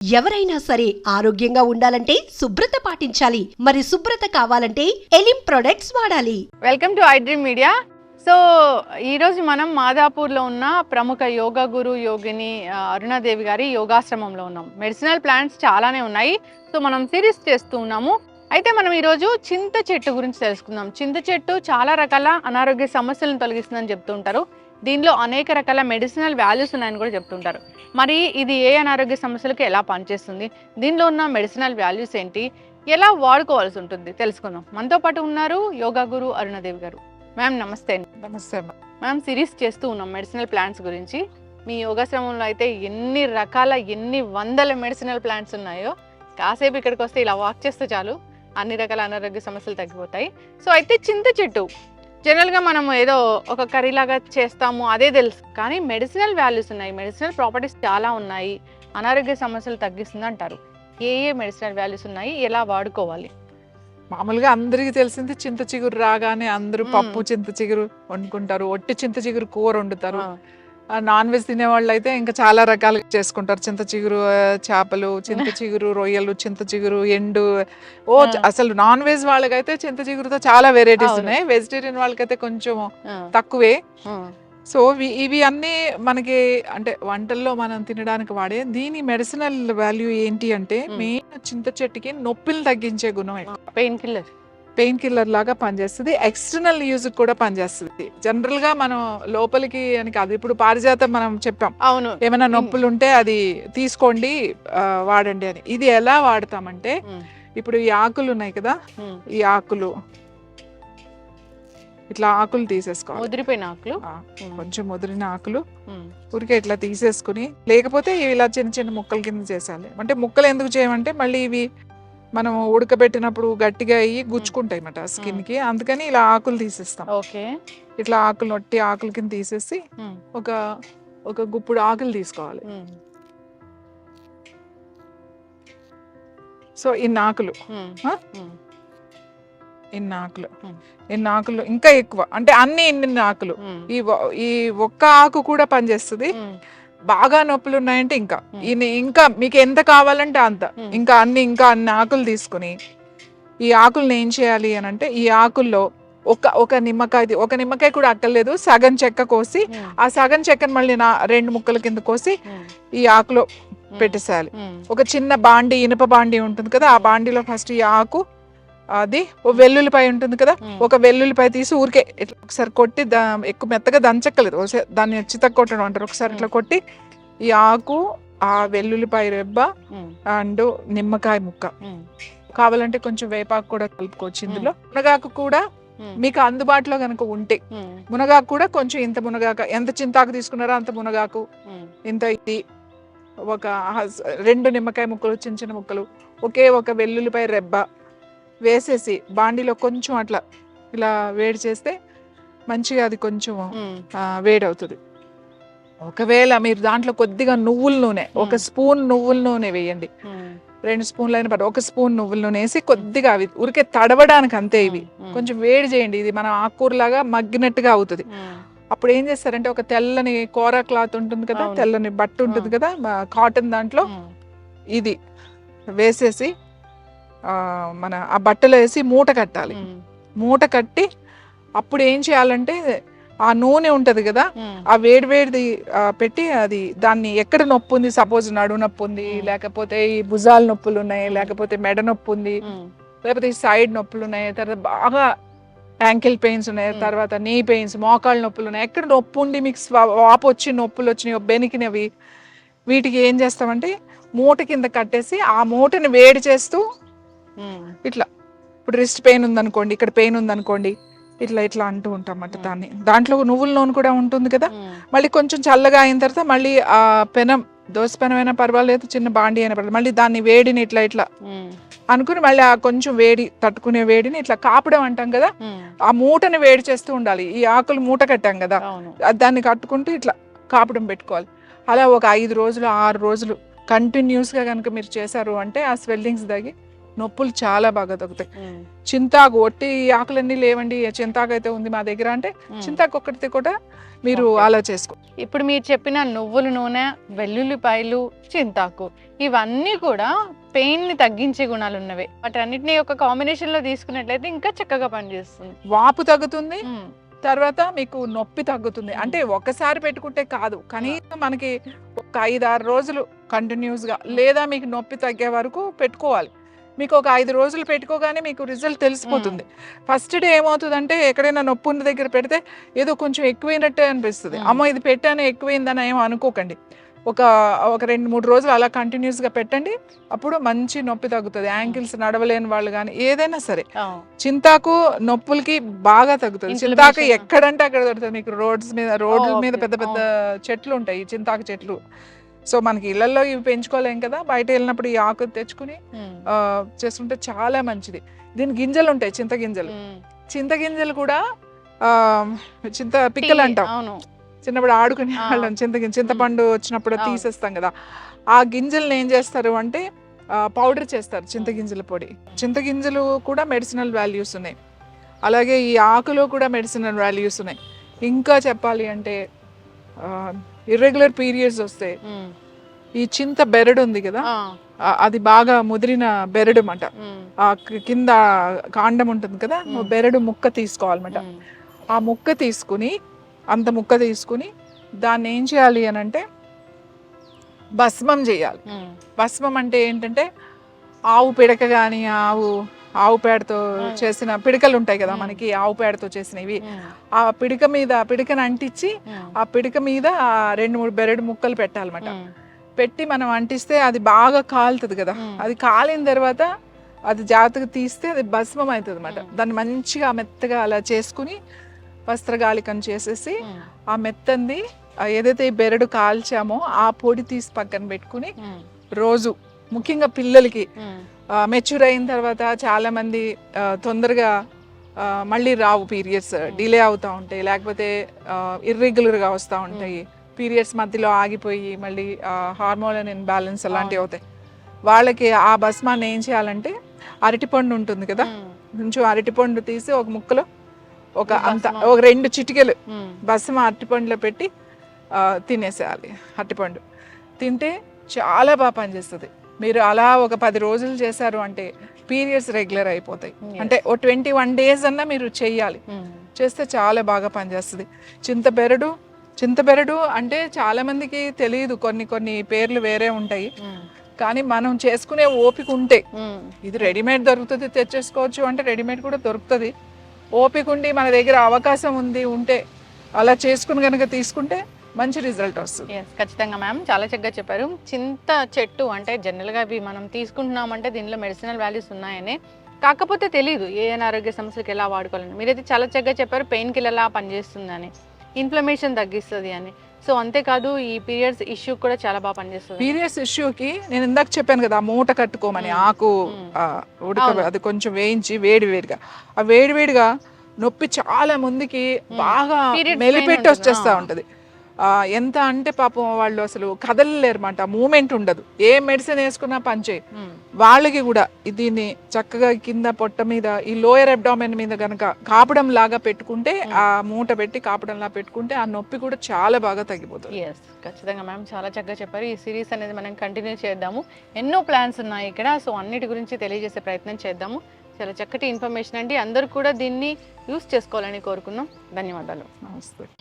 ఎవరైనా సరే ఆరోగ్యంగా ఉండాలంటే శుభ్రత పాటించాలి. మరి శుభ్రత కావాలంటే ఎలిం ప్రొడక్ట్స్ వాడాలి. Welcome to iDream media. So ఈరోజు మనం మాదాపూర్లో ఉన్న ప్రముఖ యోగా గురు యోగిని అరుణాదేవి గారి యోగాశ్రమంలో ఉన్నాం. మెడిసినల్ ప్లాంట్స్ చాలానే ఉన్నాయి. సో మనం సిరీస్ చేస్తూ ఉన్నాము. అయితే మనం ఈరోజు చింత చెట్టు గురించి తెలుసుకుందాం. చింత చెట్టు చాలా రకాల అనారోగ్య సమస్యలను తొలగిస్తుందని చెప్తూ ఉంటారు. దీనిలో అనేక రకాల మెడిసినల్ వాల్యూస్ ఉన్నాయని కూడా చెప్తుంటారు. మరి ఇది ఏ అనారోగ్య సమస్యలకు ఎలా పనిచేస్తుంది, దీనిలో ఉన్న మెడిసినల్ వాల్యూస్ ఏంటి, ఎలా వాడుకోవాల్సి ఉంటుంది తెలుసుకుందాం. మనతో పాటు ఉన్నారు యోగా గురు అరుణాదేవి గారు. మ్యామ్ నమస్తే. నమస్తే మ్యామ్, సిరీస్ చేస్తూ ఉన్నాం మెడిసినల్ ప్లాంట్స్ గురించి. మీ యోగాశ్రమంలో అయితే ఎన్ని రకాల ఎన్ని వందల మెడిసినల్ ప్లాంట్స్ ఉన్నాయో, కాసేపు ఇక్కడికి వస్తే ఇలా వాక్ చేస్తే చాలు అన్ని రకాల అనారోగ్య సమస్యలు తగ్గిపోతాయి. సో అయితే చింత చెట్టు జనరల్గా మనం ఏదో ఒక కర్రీ లాగా చేస్తాము అదే తెలుసు, కానీ మెడిసినల్ వాల్యూస్ ఉన్నాయి, మెడిసినల్ ప్రాపర్టీస్ చాలా ఉన్నాయి, అనారోగ్య సమస్యలు తగ్గిస్తుంది అంటారు. ఏ ఏ మెడిసినల్ వాల్యూస్ ఉన్నాయి, ఎలా వాడుకోవాలి? మామూలుగా అందరికి తెలిసింది చింత చిగురు రాగానే అందరూ పప్పు చింత చిగురు వండుకుంటారు, ఒట్టి చింత చిగురు కూర వండుతారు. నాన్ వెజ్ తినే వాళ్ళు అయితే ఇంకా చాలా రకాలుగా చేసుకుంటారు. చింత చిగురు చేపలు, చింత చిగురు రొయ్యలు, చింత చిగురు ఎండు. అసలు నాన్ వెజ్ వాళ్ళకైతే చింత చిగురుతో చాలా వెరైటీస్ ఉన్నాయి. వెజిటేరియన్ వాళ్ళకైతే కొంచెం తక్కువే. సో ఇవి అన్నీ మనకి అంటే వంటల్లో మనం తినడానికి వాడే. దీని మెడిసినల్ వాల్యూ ఏంటి అంటే మెయిన్ చింత చెట్టుకి నొప్పిని తగ్గించే గుణం, పెయిన్ కిల్లర్ లాగా పనిచేస్తుంది. ఎక్స్టర్నల్ యూజ్ కూడా పనిచేస్తుంది. జనరల్ గా మనం లోపలికి అని కాదు, ఇప్పుడు పారిజాతం మనం చెప్పాం, అవును, ఏమైనా నొప్పులు ఉంటే అది తీసుకోండి వాడండి అని. ఇది ఎలా వాడతామంటే, ఇప్పుడు ఈ ఆకులు ఉన్నాయి కదా, ఈ ఆకులు ఇట్లా ఆకులు తీసేసుకోవాలి. ముదిరిపోయిన ఆకులు, కొంచెం ముదిరిన ఆకులు ఊరికే ఇట్లా తీసేసుకుని, లేకపోతే ఇలా చిన్న చిన్న ముక్కల కింద చేసాలి. అంటే ముక్కలు ఎందుకు చేయమంటే మళ్ళీ ఇవి మనం ఉడకబెట్టినప్పుడు గట్టిగా అయ్యి గుచ్చుకుంటాయి అన్నమాట స్కిన్ కి, అందుకని ఇలా ఆకులు తీసేస్తాం. ఇట్లా ఆకులు నొట్టి ఆకుల కింద తీసేసి ఒక గుప్పుడు ఆకులు తీసుకోవాలి. సో ఇన్ని ఆకులు ఇంకా ఎక్కువ అంటే అన్ని ఇన్ని ఆకులు. ఈ ఒక్క ఆకు కూడా పనిచేస్తుంది. బాగా నొప్పులు ఉన్నాయంటే ఇంకా మీకు ఎంత కావాలంటే అంత, ఇంకా అన్ని ఆకులు తీసుకుని, ఈ ఆకుల్ని ఏం చేయాలి అని అంటే, ఈ ఆకుల్లో ఒక నిమ్మకాయ కూడా అక్కర్లేదు, సగం చెక్క కోసి, ఆ సగం చెక్కను మళ్ళీ 2 ముక్కల కింద కోసి ఈ ఆకులో పెట్టేసేయాలి. ఒక చిన్న బాండి, ఇనుప బాండి ఉంటుంది కదా, ఆ బాండీలో ఫస్ట్ ఈ ఆకు, అది వెల్లుల్లిపాయ ఉంటుంది కదా, ఒక వెల్లుల్లిపాయ తీసి ఊరికే ఇట్లా ఒకసారి కొట్టి, ఎక్కువ మెత్తగా దంచక్కలేదు, దాన్ని చితక కొట్టడం అంటారు. ఒకసారి ఇట్లా కొట్టి ఈ ఆకు, ఆ వెల్లుల్లిపాయ రెబ్బ అండ్ నిమ్మకాయ ముక్క, కావాలంటే కొంచెం వేపాకు కూడా కలుపుకోవచ్చు ఇందులో. మునగాకు కూడా మీకు అందుబాటులో కనుక ఉంటే, మునగాకు కూడా కొంచెం ఇంత మునగాకు, ఎంత చింతాకు తీసుకున్నారో అంత మునగాకు, ఇంత ఇది, ఒక 2 నిమ్మకాయ ముక్కలు, చిన్న చిన్న ముక్కలు, ఒక వెల్లుల్లిపాయ రెబ్బ వేసేసి బాండీలో కొంచెం అట్లా ఇలా వేడి చేస్తే మంచిగా అది కొంచెం వేడి అవుతుంది. ఒకవేళ మీరు దాంట్లో కొద్దిగా నువ్వుల నూనె, 1 స్పూన్ నువ్వుల నూనె వేయండి, 2 స్పూన్లు అయిన పట్టు, 1 స్పూన్ నువ్వుల నూనె వేసి కొద్దిగా అవి ఊరికే తడవడానికి అంతే, ఇవి కొంచెం వేడి చేయండి. ఇది మనం ఆకుకూరలాగా మగ్గినట్టుగా అవుతుంది. అప్పుడు ఏం చేస్తారంటే, ఒక తెల్లని కూర క్లాత్ ఉంటుంది కదా, తెల్లని బట్ట ఉంటుంది కదా కాటన్, దాంట్లో ఇది వేసేసి మన ఆ బట్టలో వేసి మూట కట్టాలి. మూట కట్టి అప్పుడు ఏం చేయాలంటే, ఆ నూనె ఉంటది కదా, ఆ వేడిది పెట్టి, అది దాన్ని ఎక్కడ నొప్పి ఉంది, సపోజ్ నడు నొప్పి ఉంది, లేకపోతే ఈ భుజాల నొప్పులు ఉన్నాయి, లేకపోతే మెడ నొప్పి ఉంది, లేకపోతే ఈ సైడ్ నొప్పులు ఉన్నాయి, తర్వాత బాగా యాంకిల్ పెయిన్స్ ఉన్నాయి, తర్వాత నీ పెయిన్స్, మోకాళ్ళ నొప్పులు ఉన్నాయి, ఎక్కడ నొప్పి ఉండి మీకు వాపు వచ్చి నొప్పులు వచ్చినాయి, బెనికినవి, వీటికి ఏం చేస్తామంటే మూట కింద కట్టేసి ఆ మూటని వేడి చేస్తూ ఇట్లా, ఇప్పుడు రిస్ట్ పెయిన్ ఉందనుకోండి, ఇక్కడ పెయిన్ ఉందనుకోండి, ఇట్లా అంటూ ఉంటాం అన్నమాట. దాంట్లో నువ్వుల నూనె కూడా ఉంటుంది కదా, మళ్ళీ కొంచెం చల్లగా అయిన తర్వాత మళ్ళీ ఆ పెనం, దోశ పెనం అయినా పర్వాలేదు, చిన్న బాండి అయినా పర్వాలేదు, మళ్ళీ దాన్ని వేడిని ఇట్లా అనుకుని మళ్ళీ ఆ కొంచెం వేడి తట్టుకునే వేడిని ఇట్లా కాపడం అంటాం కదా, ఆ మూటని వేడి చేస్తూ ఉండాలి. ఈ ఆకులు మూట కట్టాం కదా, దాన్ని కట్టుకుంటూ ఇట్లా కాపడం పెట్టుకోవాలి. అలా ఒక 5 రోజులు 6 రోజులు కంటిన్యూస్ గా కనుక మీరు చేశారు అంటే ఆ స్వెల్లింగ్స్ తగ్గి నొప్పులు చాలా బాగా తగ్గుతాయి. చింతాకు ఒట్టి ఆకులన్నీ లేవండి, చింతాకు అయితే ఉంది మా దగ్గర అంటే చింతాకు ఒక్కటి కూడా మీరు అలా చేసుకో. ఇప్పుడు మీరు చెప్పిన నువ్వుల నూనె, వెల్లుల్లిపాయలు, చింతాకు ఇవన్నీ కూడా పెయిన్ ని తగ్గించే గుణాలు ఉన్నవి. వాటన్నిటిని ఒక కాంబినేషన్ లో తీసుకున్నట్లయితే ఇంకా చక్కగా పనిచేస్తుంది. వాపు తగ్గుతుంది, తర్వాత మీకు నొప్పి తగ్గుతుంది. అంటే ఒకసారి పెట్టుకుంటే కాదు, కనీసం మనకి ఒక 5-6 రోజులు కంటిన్యూస్ గా, లేదా మీకు నొప్పి తగ్గే వరకు పెట్టుకోవాలి. మీకు ఒక 5 రోజులు పెట్టుకోగానే మీకు రిజల్ట్ తెలిసిపోతుంది. ఫస్ట్ డే ఏమవుతుందంటే ఎక్కడైనా నొప్పి ఉన్న దగ్గర పెడితే ఏదో కొంచెం ఎక్కువైనట్టే అనిపిస్తుంది. అమ్మో ఇది పెట్టాను ఎక్కువైందని ఏమో అనుకోకండి. ఒక 2-3 రోజులు అలా కంటిన్యూస్ గా పెట్టండి, అప్పుడు మంచి నొప్పి తగ్గుతుంది. యాంకిల్స్ నడవలేని వాళ్ళు కానీ ఏదైనా సరే చింతాకు నొప్పులకి బాగా తగ్గుతుంది. చింతాకు ఎక్కడంటే అక్కడ దొరుకుతుంది. మీకు రోడ్ల మీద పెద్ద పెద్ద చెట్లు ఉంటాయి, చింతాకు చెట్లు. సో మనకి ఇళ్లలో ఇవి పెంచుకోలేం కదా, బయట వెళ్ళినప్పుడు ఈ ఆకు తెచ్చుకుని చేసుకుంటే చాలా మంచిది. దీని గింజలు ఉంటాయి, చింతగింజలు కూడా పిక్కలు అంటాం. చిన్నప్పుడు ఆడుకునే వాళ్ళం చింతపండు వచ్చినప్పుడు తీసేస్తాం కదా, ఆ గింజలను ఏం చేస్తారు అంటే పౌడర్ చేస్తారు, చింతగింజల పొడి. చింతగింజలు కూడా మెడిసినల్ వాల్యూస్ ఉన్నాయి, అలాగే ఈ ఆకులో కూడా మెడిసినల్ వాల్యూస్ ఉన్నాయి. ఇంకా చెప్పాలి అంటే ఇర్రెగ్యులర్ పీరియడ్స్ వస్తే ఈ చింత బెరడు ఉంది కదా, అది బాగా ముదిరిన బెరడు అన్నమాట. ఆ కింద కాండం ఉంటుంది కదా, బెరడు ముక్క తీసుకోవాలన్నమాట. ఆ ముక్క తీసుకుని దాన్ని ఏం చేయాలి అని అంటే భస్మం చేయాలి. భస్మం అంటే ఏంటంటే ఆవు పిడక కానీ ఆవు పేడతో చేసిన పిడకలు ఉంటాయి కదా మనకి, ఆవు పేడతో చేసినవి. ఆ పిడకను అంటించి ఆ పిడక మీద 2-3 బెరడు ముక్కలు పెట్టాలన్నమాట. పెట్టి మనం అంటిస్తే అది బాగా కాలుతుంది కదా, అది కాలిన తర్వాత అది జాగ్రత్తగా తీస్తే అది భస్మం అవుతుంది అన్నమాట. దాన్ని మంచిగా మెత్తగా అలా చేసుకుని వస్త్రగాళికం చేసేసి ఆ మెత్తంది ఏదైతే ఈ బెరడు కాల్చామో ఆ పొడి తీసి పక్కన పెట్టుకుని రోజు, ముఖ్యంగా పిల్లలకి మెచ్యూర్ అయిన తర్వాత చాలా మంది తొందరగా మళ్ళీ రావు, పీరియడ్స్ డిలే అవుతూ ఉంటాయి, లేకపోతే ఇర్రెగ్యులర్గా వస్తూ ఉంటాయి, పీరియడ్స్ మధ్యలో ఆగిపోయి మళ్ళీ హార్మోన్ ఇన్బ్యాలెన్స్ అలాంటివి అవుతాయి. వాళ్ళకి ఆ భస్మాన్ని ఏం చేయాలంటే అరటిపండు ఉంటుంది కదా, కొంచెం అరటిపండు తీసి ఒక ముక్కలో ఒక 2 చిటికెలు భస్మ అరటిపండులో పెట్టి తినేసేయాలి. అరటిపండు తింటే చాలా బాగా పనిచేస్తుంది. మీరు అలా ఒక 10 రోజులు చేశారు అంటే పీరియడ్స్ రెగ్యులర్ అయిపోతాయి. అంటే ఓ 21 days అన్నా మీరు చెయ్యాలి, చేస్తే చాలా బాగా పనిచేస్తుంది. చింతబెరడు అంటే చాలా మందికి తెలియదు, కొన్ని పేర్లు వేరే ఉంటాయి, కానీ మనం చేసుకునే ఓపిక ఉంటే ఇది రెడీమేడ్ దొరుకుతుంది, తెచ్చేసుకోవచ్చు అంటే రెడీమేడ్ కూడా దొరుకుతుంది. ఓపిక ఉండి మన దగ్గర అవకాశం ఉంటే అలా చేసుకుని కనుక తీసుకుంటే మంచి రిజల్ట్ వస్తుంది. ఖచ్చితంగా మ్యామ్, చాలా చక్కగా చెప్పారు. చింత చెట్టు అంటే జనరల్గా అవి మనం తీసుకుంటున్నామంటే దీనిలో మెడిసినల్ వాల్యూస్ ఉన్నాయని, కాకపోతే తెలియదు ఏ అనారోగ్య సమస్యలకు ఎలా వాడుకోవాలని. మీరైతే చాలా చక్కగా చెప్పారు, పెయిన్ కిల్లర్ ఎలా పనిచేస్తుందని, ఇన్ఫ్లమేషన్ తగ్గిస్తుంది అని. సో అంతేకాదు ఈ పీరియడ్స్ ఇష్యూ కూడా చాలా బాగా పనిచేస్తుంది. పీరియడ్స్ ఇష్యూకి నేను ఇందాక చెప్పాను కదా, మూట కట్టుకోమని ఆకు అది కొంచెం వేయించి వేడివేడిగా నొప్పి చాలా మందికి బాగా మెలిపెట్టి వచ్చేస్తా ఉంటది. ఎంత అంటే పాపం వాళ్ళు అసలు కదలలేరన్నమాట, మూమెంట్ ఉండదు, ఏ మెడిసిన్ వేసుకున్నా పనిచేయి. వాళ్ళకి కూడా దీన్ని చక్కగా కింద పొట్ట మీద ఈ లోయర్ అబ్డామెన్ మీద కనుక కాపడం లాగా పెట్టుకుంటే, ఆ మూట పెట్టి కాపడం లాగా పెట్టుకుంటే ఆ నొప్పి కూడా చాలా బాగా తగ్గిపోతుంది. ఖచ్చితంగా మ్యామ్, చాలా చక్కగా చెప్పారు. ఈ సిరీస్ అనేది మనం కంటిన్యూ చేద్దాము. ఎన్నో ప్లాన్స్ ఉన్నాయి ఇక్కడ, సో అన్నిటి గురించి తెలియజేసే ప్రయత్నం చేద్దాము. చాలా చక్కటి ఇన్ఫర్మేషన్ అండి, అందరూ కూడా దీన్ని యూస్ చేసుకోవాలని కోరుకున్నాం. ధన్యవాదాలు. నమస్తే.